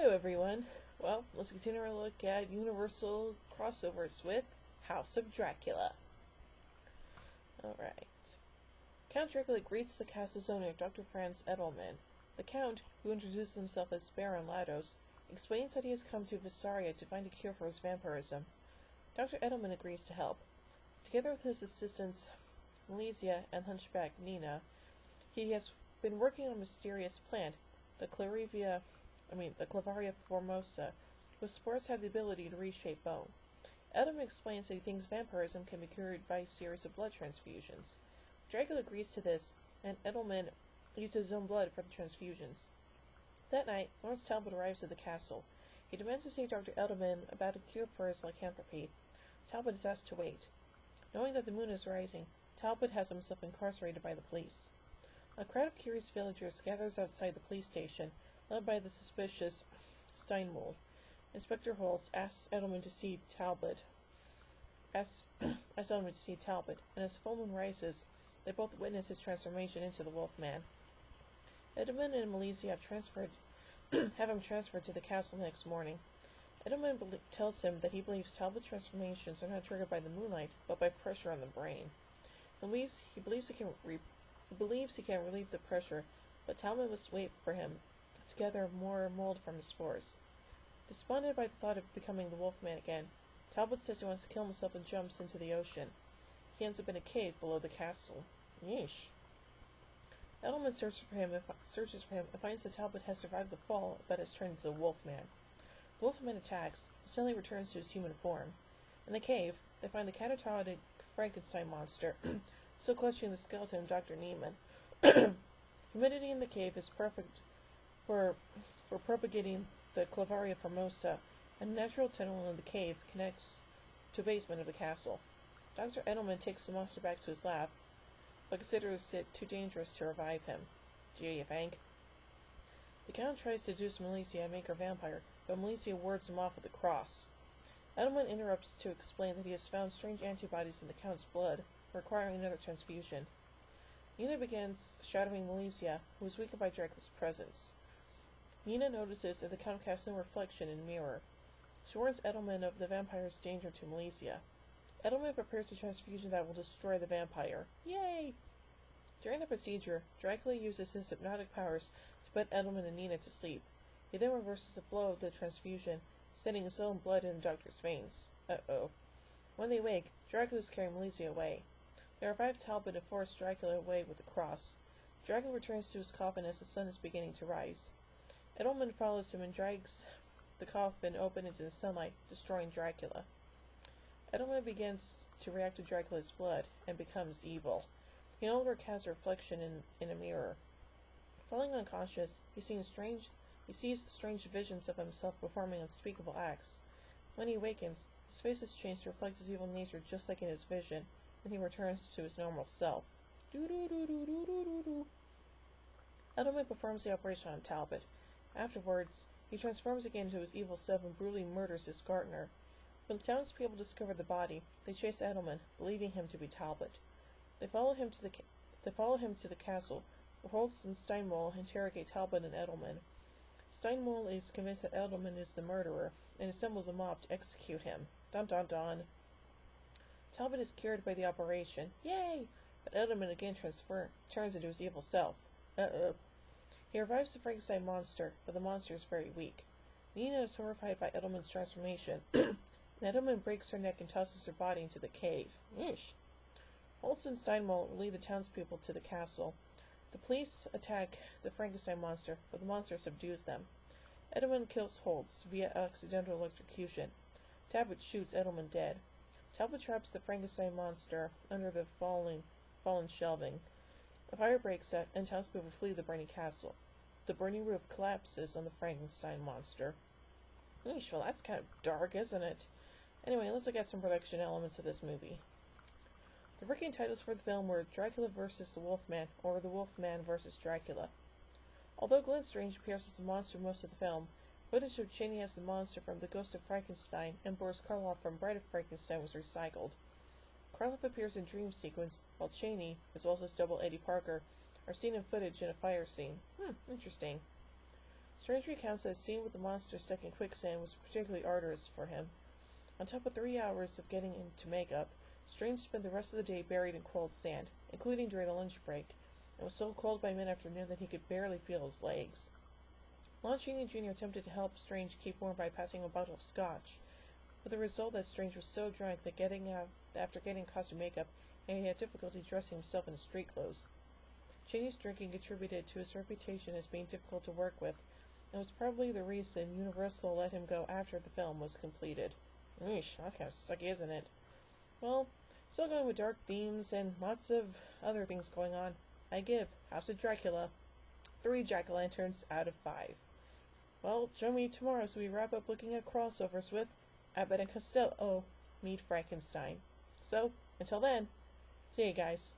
Hello everyone. Well, let's continue our look at Universal crossovers with House of Dracula. Alright. Count Dracula greets the castle's owner, Dr. Franz Edelman. The Count, who introduces himself as Baron Lados, explains that he has come to Visaria to find a cure for his vampirism. Dr. Edelman agrees to help. Together with his assistants, Malaysia and Hunchback Nina, he has been working on a mysterious plant, the Clavaria formosa, whose spores have the ability to reshape bone. Edelman explains that he thinks vampirism can be cured by a series of blood transfusions. Dracula agrees to this, and Edelman uses his own blood for the transfusions. That night, Lawrence Talbot arrives at the castle. He demands to see Dr. Edelman about a cure for his lycanthropy. Talbot is asked to wait. Knowing that the moon is rising, Talbot has himself incarcerated by the police. A crowd of curious villagers gathers outside the police station, led by the suspicious Steinmull. Inspector Holtz asks Edelman to see Talbot. And as full moon rises, they both witness his transformation into the Wolfman. Edelman and Malaysia have him transferred to the castle next morning. Edelman tells him that he believes Talbot's transformations are not triggered by the moonlight, but by pressure on the brain. He believes he can relieve the pressure, but Talbot must wait for him to gather more mold from his spores. Despondent by the thought of becoming the Wolfman again, Talbot says he wants to kill himself and jumps into the ocean. He ends up in a cave below the castle. Yeesh. Edelman searches for him and finds that Talbot has survived the fall, but has turned into the Wolfman. The Wolfman attacks, but suddenly returns to his human form. In the cave, they find the catatonic Frankenstein monster, still clutching the skeleton of Dr. Neiman. Humidity in the cave is perfect for propagating the Clavaria formosa, and a natural tunnel in the cave connects to the basement of the castle. Dr. Edelman takes the monster back to his lab, but considers it too dangerous to revive him. Gee, you think? The Count tries to seduce Malaysia and make her vampire, but Malaysia wards him off with a cross. Edelman interrupts to explain that he has found strange antibodies in the Count's blood, requiring another transfusion. Nina begins shadowing Malaysia, who is weakened by Dracula's presence. Nina notices that the Count casts no reflection in a mirror. She warns Edelman of the vampire's danger to Malaysia. Edelman prepares a transfusion that will destroy the vampire. Yay! During the procedure, Dracula uses his hypnotic powers to put Edelman and Nina to sleep. He then reverses the flow of the transfusion, sending his own blood in the doctor's veins. Uh-oh. When they wake, Dracula is carrying Malaysia away. They revive Talbot and force Dracula away with a cross. Dracula returns to his coffin as the sun is beginning to rise. Edelman follows him and drags the coffin open into the sunlight, destroying Dracula. Edelman begins to react to Dracula's blood and becomes evil. He no longer casts a reflection in a mirror. Falling unconscious, he sees strange visions of himself performing unspeakable acts. When he awakens, his face is changed to reflect his evil nature just like in his vision, and he returns to his normal self. Edelman performs the operation on Talbot. Afterwards, he transforms again into his evil self and brutally murders his gardener. When the townspeople discover the body, they chase Edelman, believing him to be Talbot. They follow him to the castle, where Holtz and Steinmull interrogate Talbot and Edelman. Steinmull is convinced that Edelman is the murderer, and assembles a mob to execute him. Dun dun dun. Talbot is cured by the operation. Yay! But Edelman again turns into his evil self. Uh-oh. He revives the Frankenstein monster, but the monster is very weak. Nina is horrified by Edelman's transformation, and Edelman breaks her neck and tosses her body into the cave. Yeesh. Holtz and Steinmull lead the townspeople to the castle. The police attack the Frankenstein monster, but the monster subdues them. Edelman kills Holtz via accidental electrocution. Talbot shoots Edelman dead. Talbot traps the Frankenstein monster under the fallen shelving. A fire breaks out, and townspeople flee the burning castle. The burning roof collapses on the Frankenstein monster. Eesh, well, that's kind of dark, isn't it? Anyway, let's look at some production elements of this movie. The working titles for the film were Dracula vs. the Wolfman, or The Wolfman vs. Dracula. Although Glenn Strange appears as the monster most of the film, footage of Chaney as the monster from The Ghost of Frankenstein and Boris Karloff from Bride of Frankenstein was recycled. Karloff appears in dream sequence, while Chaney, as well as his double Eddie Parker, are seen in footage in a fire scene. Interesting. Strange recounts that scene with the monster stuck in quicksand was particularly arduous for him. On top of 3 hours of getting into makeup, Strange spent the rest of the day buried in cold sand, including during the lunch break, and was so cold by mid-afternoon that he could barely feel his legs. Lon Chaney Jr. attempted to help Strange keep warm by passing a bottle of scotch, with the result that Strange was so drunk that after getting costume makeup, he had difficulty dressing himself in his street clothes. Chaney's drinking contributed to his reputation as being difficult to work with, and was probably the reason Universal let him go after the film was completed. Eesh, that's kind of sucky, isn't it? Well, still going with dark themes and lots of other things going on. I give House of Dracula 3 jack-o'-lanterns out of 5. Well, join me tomorrow as we wrap up looking at crossovers with Abbott and Costello meet Frankenstein. So, until then, see you guys.